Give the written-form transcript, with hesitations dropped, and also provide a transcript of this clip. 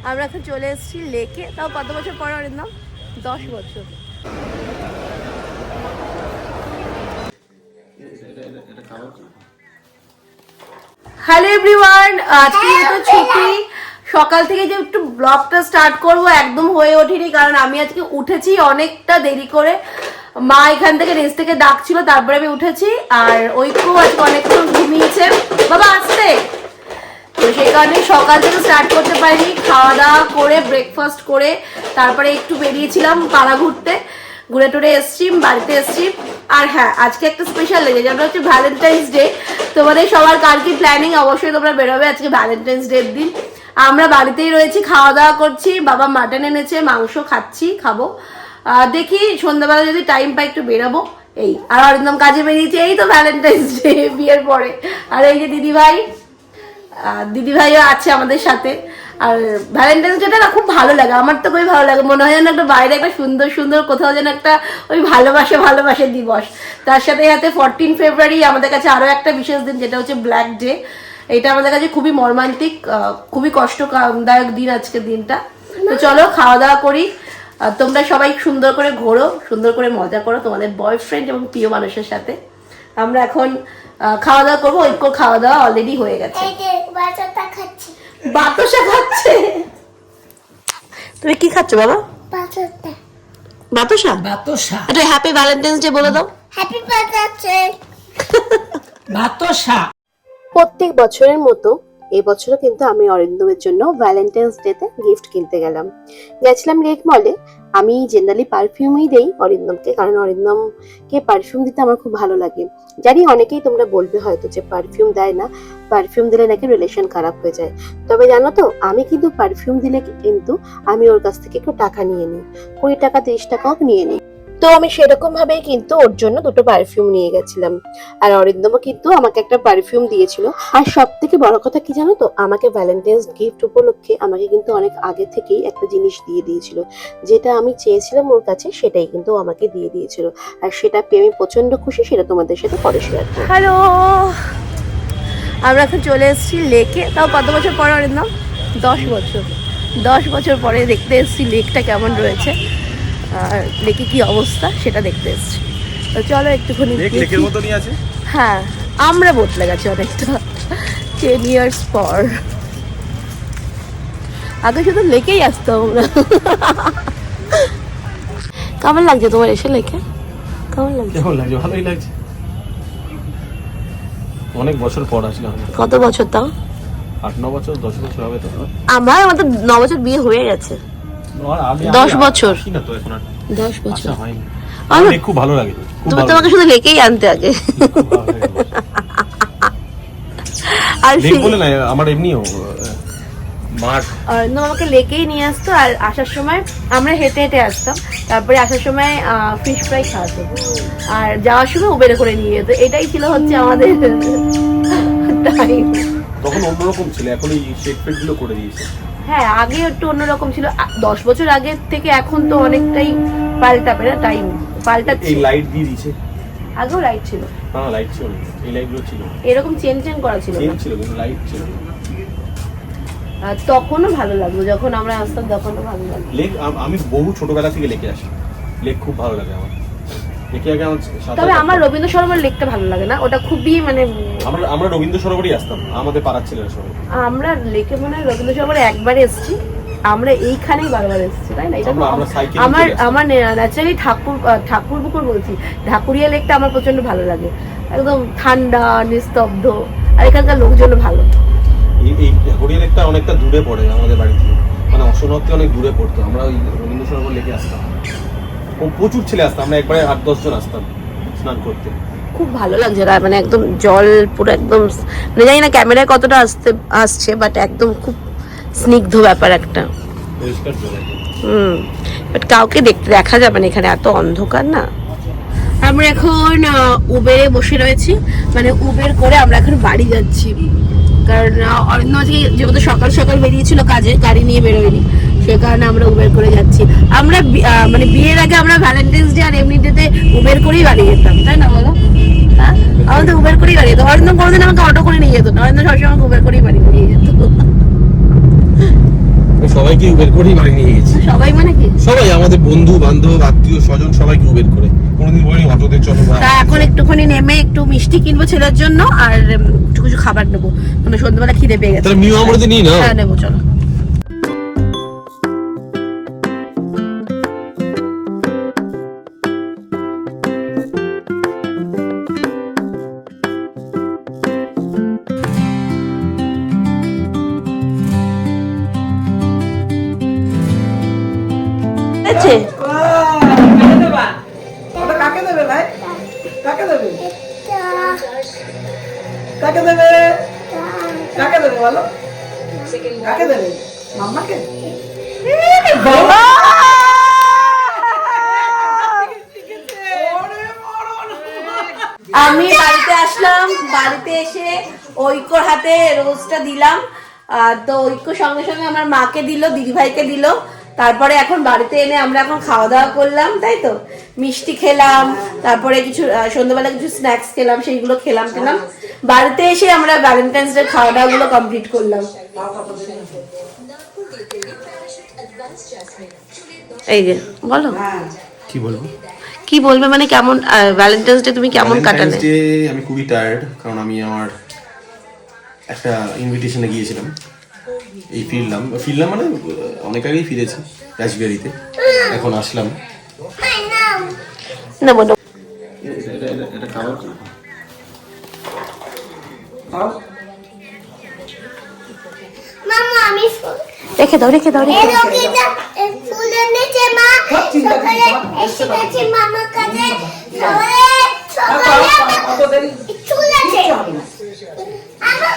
আমরা এখন চলে এসেছি লেকে, তাও কত বছর পরে অরিন্দম? 10 বছর। হ্যালো এভরিওয়ান, আজকে তো ছুটি, সকাল থেকে যে একটু ব্লগটা স্টার্ট করব একদম হয়ে ওঠেনি, কারণ আমি আজকে উঠেছি অনেকটা দেরি করে। মা এখান থেকে রেস্ট থেকে ডাকছিল, তারপরে আমি উঠেছি। আর ঐক্য আজকে অনেকক্ষণ ঘুমিয়েছে, বাবা আসতে, তো সেই কারণে সকাল থেকে স্টার্ট করতে পারিনি। খাওয়া দাওয়া করে ব্রেকফাস্ট করে তারপরে একটু বেরিয়েছিলাম পাড়া ঘুরতে, ঘুরে টুরে এসছি, বাড়িতে এসছি। আর হ্যাঁ, আজকে একটা স্পেশাল লেগেছে, যেটা হচ্ছে ভ্যালেন্টাইন্স ডে। তোমাদের সবার কার কি প্ল্যানিং অবশ্যই তোমরা বেরোবে আজকে ভ্যালেন্টাইন্স ডের দিন। আমরা বাড়িতেই রয়েছি, খাওয়া দাওয়া করছি, বাবা মাটন এনেছে, মাংস খাবো। দেখি সন্ধ্যাবেলা যদি টাইম পাই একটু বেরোবো এই। আর অরিন্দম কাজে বেরিয়েছে, এই তো ভ্যালেন্টাইন্স ডে বিয়ের পরে। আর এই যে দিদিভাইও আছে আমাদের সাথে। আর ভ্যালেন্টাইন্স ডেটা না খুব ভালো লাগে, আমার তো খুবই ভালো লাগে। মনে হয় যেন একটা বাইরে একটা সুন্দর সুন্দর কোথাও যেন একটা ওই ভালোবাসে দিবস। তার সাথে সাথে 14 ফেব্রুয়ারি আমাদের কাছে আরো একটা বিশেষ দিন, যেটা হচ্ছে ব্ল্যাক ডে। এটা আমাদের কাছে খুবই মর্মান্তিক, খুবই কষ্টদায়ক দিন আজকের দিনটা। তো চলো খাওয়া দাওয়া করি। তোমরা সবাই সুন্দর করে ঘোরো, সুন্দর করে মজা করো তোমাদের বয়ফ্রেন্ড এবং প্রিয় মানুষের সাথে। আমরা এখন খাওয়া দাওয়া করবো। ঐক্য খাওয়া দাওয়া অলরেডি হয়ে গেছে, বাতাসা খাচ্ছে। তুমি কি খাচ্ছ বাবা? বাতাসা। এটা হ্যাপি ভ্যালেন্টাইন্স ডে বলে দাও। হ্যাপি বাতাসা। প্রত্যেক বছরের মতো এবছরও কিন্তু আমি অরিন্দমের জন্য ভ্যালেন্টাইন্স ডেতে গিফট কিনতে গেছিলাম লেক মলে। আমি জেনারেলি পারফিউমই দেই অরিন্দমকে, কারণ অরিন্দমকে পারফিউম দিতে আমার খুব ভালো লাগে। জানি অনেকেই তোমরা বলবে হয়তো যে পারফিউম দেয় না, পারফিউম দিলে নাকি রিলেশন খারাপ হয়ে যায়। তবে জানো তো, আমি কিন্তু পারফিউম দিলে কিন্তু আমি ওর কাছ থেকে একটু টাকা নিয়ে নিই, 20 টাকা 30 টাকাও নিয়ে নিই। তো আমি সেরকম ভাবেই কিন্তু ওর জন্য 2টো পারফিউম নিয়ে গেছিলাম। আর অরিন্দমও কিন্তু আমাকে একটা পারফিউম দিয়েছিল। আর সব থেকে বড় কথা কি জানো তো, আমাকে ভ্যালেন্টাইন্স গিফট উপলক্ষে আমাকে কিন্তু অনেক আগে থেকেই একটা জিনিস দিয়ে দিয়েছিল, যেটা আমি চেয়েছিলাম ওর কাছে, সেটাই কিন্তু আমাকে দিয়ে দিয়েছিল। আর সেটা পেয়ে আমি প্রচন্ড খুশি, সেটা তোমাদের সাথে পরে শেয়ার করব। হ্যালো, আমরা এখন চলে এসেছি লেকে, তাও কত বছর পরে অরিন্দম? 10 বছর পরে দেখতে এসেছি লেকটা কেমন রয়েছে, আর লেকে কি অবস্থা সেটা দেখতে এসেছি। তো চলো একটুখানি। লেকের মতনই আছে। হ্যাঁ, আমরা বদলে গেছি অনেকটা 10 years পর। আগে শুধু লেকেই আসতাম আমরা। কেমন লাগছে তোমার এসে লেকে? কেমন লাগছে? ভালোই লাগছে। অনেক বছর পর আসলাম। কত বছর তাও? 8-9 বছর, 10 বছর হবে তো। আমাদের 9 বছর বিয়ে হয়ে গেছে। 10 বছর। 10 বছর হয়নি। খুব ভালো লাগে। তুমি তোমাকে শুধু লেকেই আনতে আগে। আর বলে না, আমার এমনিও মাঠ। আমাকে লেকেই নিয়ে আসতো, আর আসার সময় আমরা হেঁটে হেঁটে আসতাম। তারপরে আসার সময় ফিশ ফ্রাই খাওয়াতো, আর যাওয়ার সময় উবেরে করে নিয়ে যেত। এটাই ছিল হচ্ছে আমাদের টাইম। তখন অন্যরকম ছিল, এখন এই শেড ফেড গুলো করে দিয়েছে। হ্যাঁ, আগে একটু অন্যরকম ছিল। 10 বছর আগে থেকে এখন তো অনেকটাই পাল্টাবে না, টাইম পাল্টাচ্ছে। এই লাইট দিয়ে দিয়েছে, আগেও লাইট ছিল। হ্যাঁ লাইট ছিল, এই লাইট গুলো ছিল, এরকম চেঞ্জ করা ছিল না, ছিল কিন্তু লাইট ছিল। আর তখনও ভালো লাগলো, যখন আমরা আসতাম তখনও ভালো লাগলো। লেক আমি বহু ছোটবেলা থেকে লেকে আসি, লেক খুব ভালো লাগে আমার। লেকে আগে আমার তবে আমার রবীন্দ্র সরোবর লেকটা ভালো লাগে না, ওটা খুবই মানে আমরা রবীন্দ্র সরোবরই আসতাম, আমাদের পাড়ার ছেলেরা সবাই। আমরা লেকে মনে হয় রবীন্দ্র সরোবরে একবার এসেছি, আমরা এইখানেই বারবার এসেছি, তাই না? এটা আমার ন্যাচারালি ঠাকুরপুকুর বলছি, ঢাকুরিয়া লেকটা আমার প্রচন্ড ভালো লাগে। একদম ঠান্ডা নিস্তব্ধ, আর এখানকার লোকজন ভালো। এই ঢাকুরিয়া লেকটা অনেকটা দূরে পড়ে আমাদের বাড়ি থেকে, মানে অসনতে অনেক দূরে পড়তো। আমরা ওই রবীন্দ্র সরোবর লেকে আসতাম, প্রচুর ছেলে আসতাম, আমরা একবারে 8-10 জন আসতাম স্নান করতে। খুব ভালো লাগছে, মানে একদম জল পুরো একদম, মানে জানি না ক্যামেরায় কতটা আসছে, বাট একদম খুব স্নিগ্ধ ব্যাপার একটা, পরিষ্কার জল। বাট কাউকে দেখা যাবে না, এখানে এত অন্ধকার না। আমরা এখন উবেরে বসে রয়েছি, মানে উবের করে আমরা এখন বাড়ি যাচ্ছি। কারণ অরিন্দম আজকে যেহেতু সকাল সকাল বেরিয়েছিল কাজে, গাড়ি নিয়ে বেরোয়নি, সে কারণে আমরা উবের করে যাচ্ছি। আমরা মানে বিয়ের আগে আমরা ভ্যালেন্টাইন্স ডে আর এমনি ডেতে উবের করেই বাড়ি যেতাম, তাই না বলো? হ্যাঁ, আমাদের উবের করেই বাড়ি যেত। অরিন্দম কোনোদিন আমাকে অটো করে নিয়ে যেত না, অরিন্দম সবসময় আমাকে উবের করেই বাড়ি নিয়ে যেত। সবাইকে উবের করেই বাড়ি নিয়ে গেছি। সবাই মানে কি? সবাই আমাদের বন্ধু বান্ধব আত্মীয় স্বজন সবাইকে উবের করে, কোনোদিন বলিনি অটোতে চলো বা। তা এখন একটুখানি নেমে একটু মিষ্টি কিনবো ছেলের জন্য আর একটু কিছু খাবার নেবো, মানে সন্ধ্যাবেলা খিদে পেয়ে গেছে। তাহলে মিউ আমরাতে নিই না। হ্যাঁ নেবো, চলো। আছে কাকে দেবে ভাই? কাকে দেবে? কাকে দেবে? কাকে দেবে বলো? কাকে দেবে? মাম্মাকে? আমি বাড়িতে আসলাম, বাড়িতে এসে ঐক্যর হাতে রোজটা দিলাম। তো ঐক্য সঙ্গে সঙ্গে আমার মাকে দিল, দিদিভাইকে দিল। তারপরে এখন বাড়িতে এনে আমরা এখন খাওয়া দাওয়া করলাম, তাই তো মিষ্টি খেলাম, তারপরে কিছু সন্ধ্যাবেলা কিছু স্ন্যাক্স খেলাম, সেইগুলো খেলাম। বাড়িতে এসে আমরা ভ্যালেন্টাইন্স ডে খাওয়া দাওয়া গুলো কমপ্লিট করলাম। এই যে বলো কি বলবো, কি বলবে, মানে কেমন ভ্যালেন্টাইন্স ডে তুমি কেমন কাটালে? আমি খুবই টায়ার্ড, কারণ আমি আমার একটা ইনভিটেশনে গিয়েছিলাম, এই ফিরলাম মানে অনেক আগেই ফিরেছি রাজবিহারিতে, এখন আসলাম। না বলো, এটা খাবার মামা আমি রেখে দাও রেখে দাও রেখে দাও। ফুল এনেছে মা, সকালে এসে গেছে মামার কাছে, সকালে চুল আছে আমার